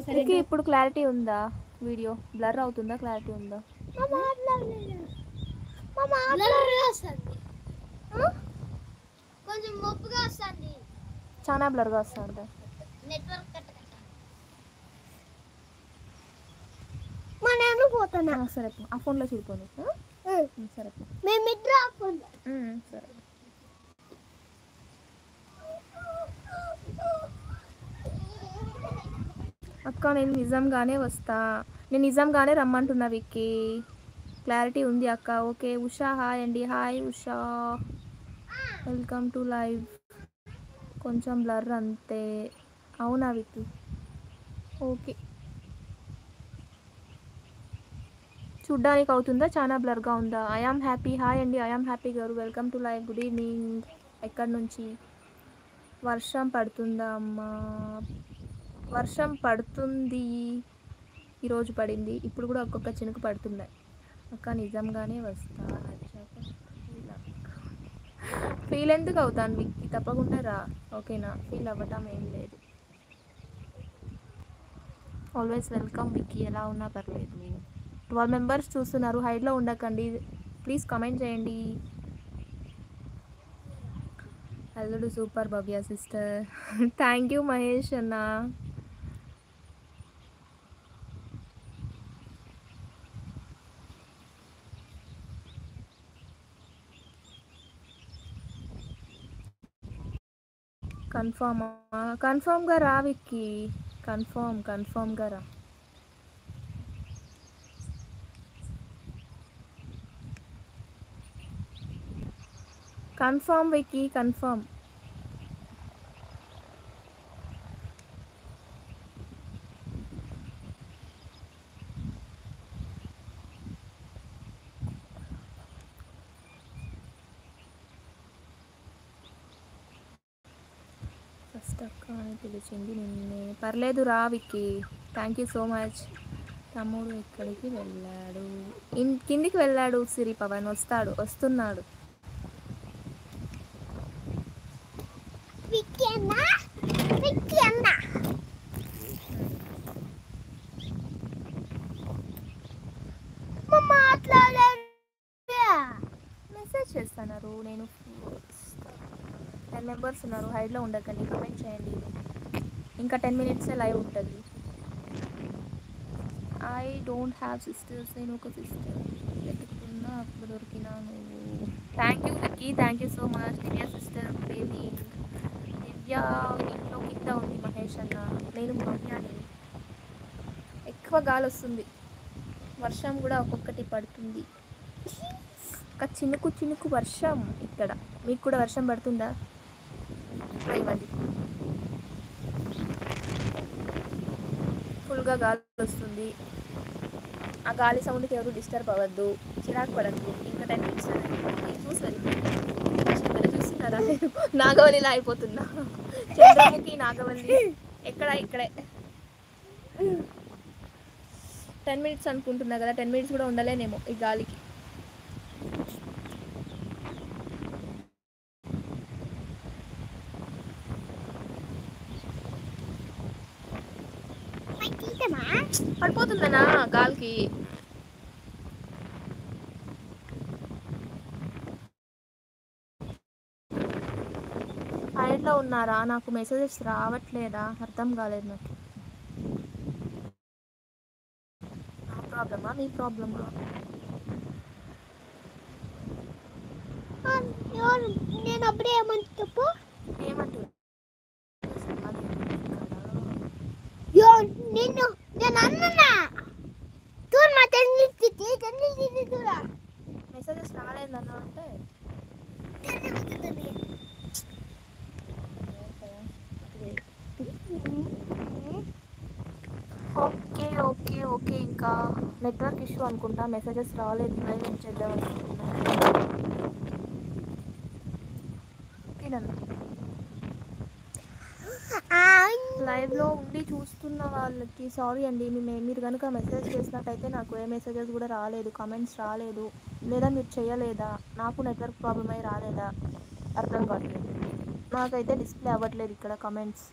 విక్కీ ఇప్పుడు క్లారిటీ ఉందా? Video blur అవుతుందా, క్లారిటీ ఉందా? కొంచెం మొప్పుగా వస్తుంది, చాలా బ్లర్గా వస్తుందా? నెట్వర్క్ నేను పోతున్నా. సరే ఆ ఫోన్లో చూడిపోను. సరే మేమిద్దరు సరే. అక్క నేను నిజంగానే వస్తా, నేను నిజంగానే రమ్మంటున్నా విక్కీ. క్లారిటీ ఉంది అక్క. ఓకే ఉషా హాయ్ అండి. Hi Usha, welcome to live. కొంచెం బ్లర్ అంతే. అవునా విక్కీ? ఓకే, చూడ్డానికి అవుతుందా, చాలా బ్లర్గా ఉందా? I am happy. హాయ్ అండి, ఐఆమ్ హ్యాపీ గారు, welcome to live. Good evening. ఎక్కడి నుంచి? వర్షం పడుతుందా అమ్మా? వర్షం పడుతుంది, ఈరోజు పడింది, ఇప్పుడు కూడా ఒక్కొక్క చినుకు పడుతున్నాయి. అక్క నిజంగానే వస్తా. ఫీల్ ఎందుకు అవుతాను విక్కీ? తప్పకుండా రా, ఓకేనా? ఫీల్ అవ్వటం ఏం లేదు. Always welcome Vicky. ఎలా ఉన్నా పర్లేదు. 12 మెంబర్స్ చూస్తున్నారు, హైడ్లో ఉండకండి ప్లీజ్, కమెంట్ చేయండి. అల్లుడు super Bhavya sister. Thank you Mahesh అన్న. కన్ఫామ్గా రా విక్కీ, కన్ఫామ్గా రా. Confirm Vicky, confirm. ఫస్ట్ అక్క అని పిలిచింది నిన్నే. పర్లేదు రా Vicky, thank you so much. తమ్ముడు ఎక్కడికి వెళ్ళాడు? కిందికి వెళ్ళాడు సిరి పవన్. వస్తున్నాడు. మెసేజ్ చేస్తున్నారు, నేను 10 మెంబర్స్ ఉన్నారు, హైడ్లో ఉండకండి, కమెంట్ చేయండి. ఇంకా 10 మినిట్సే లైవ్ ఉంటుంది. ఐ డోంట్ హ్యావ్ సిస్టర్స్, నేను ఒక సిస్టర్ వెతుకుతున్నా, అప్పుడు దొరికినా నువ్వు. Thank you Vicky, thank you so much. Divya sister baby. Divya ఇంట్లో కింద ఉంది మహేష్ అన్న. నేను భవ్యాని. ఎక్కువ గాలి వస్తుంది, వర్షం కూడా ఒక్కొక్కటి పడుతుంది. ఒక చినుకు వర్షం ఇక్కడ. మీకు కూడా వర్షం పడుతుందా? ఇవ్వండి. ఫుల్గా గాలి వస్తుంది, ఆ గాలి సౌండ్కి ఎవరు డిస్టర్బ్ అవ్వద్దు, చిరాకు పడద్దు. ఇంకా 10 మినిట్స్ చూస్తున్నారా? నాగవల్లిలా అయిపోతున్నా. చంద్రముఖి నాగవల్లి ఇక్కడే 10 మినిట్స్ అనుకుంటున్నా కదా, 10 మినిట్స్ కూడా ఉండలేనేమో ఈ గాలికి. పడిపోతుందనా గాలికి? హైడ్లో ఉన్నారా? నాకు మెసేజెస్ రావట్లేదా? అర్థం కాలేదు నాకు. నా ప్రాబ్లమా, మీ ప్రాబ్లమా? నేను అప్పుడే ఏమంటే చెప్పు. ఏమంటుంది? నిన్ను నేను అన్నా చూడు, మా తల్లి చూడా మెసేజెస్ రాలేదన్నా అంటే ఓకే ఓకే ఓకే. ఇంకా నెట్వర్క్ ఇష్యూ అనుకుంటా, మెసేజెస్ రాలేదు. లైవ్ ఏం చేద్దాం అనుకుంటున్నా. లైవ్లో ఉండి చూస్తున్న వాళ్ళకి సారీ అండి. మీరు కనుక మెసేజ్ చేసినట్టయితే నాకు ఏ మెసేజెస్ కూడా రాలేదు, కమెంట్స్ రాలేదు, లేదా మీరు చేయలేదా, నాకు నెట్వర్క్ ప్రాబ్లమ్ అయి రాలేదా అర్థం కావట్లేదు. నాకైతే డిస్ప్లే అవ్వట్లేదు ఇక్కడ కమెంట్స్.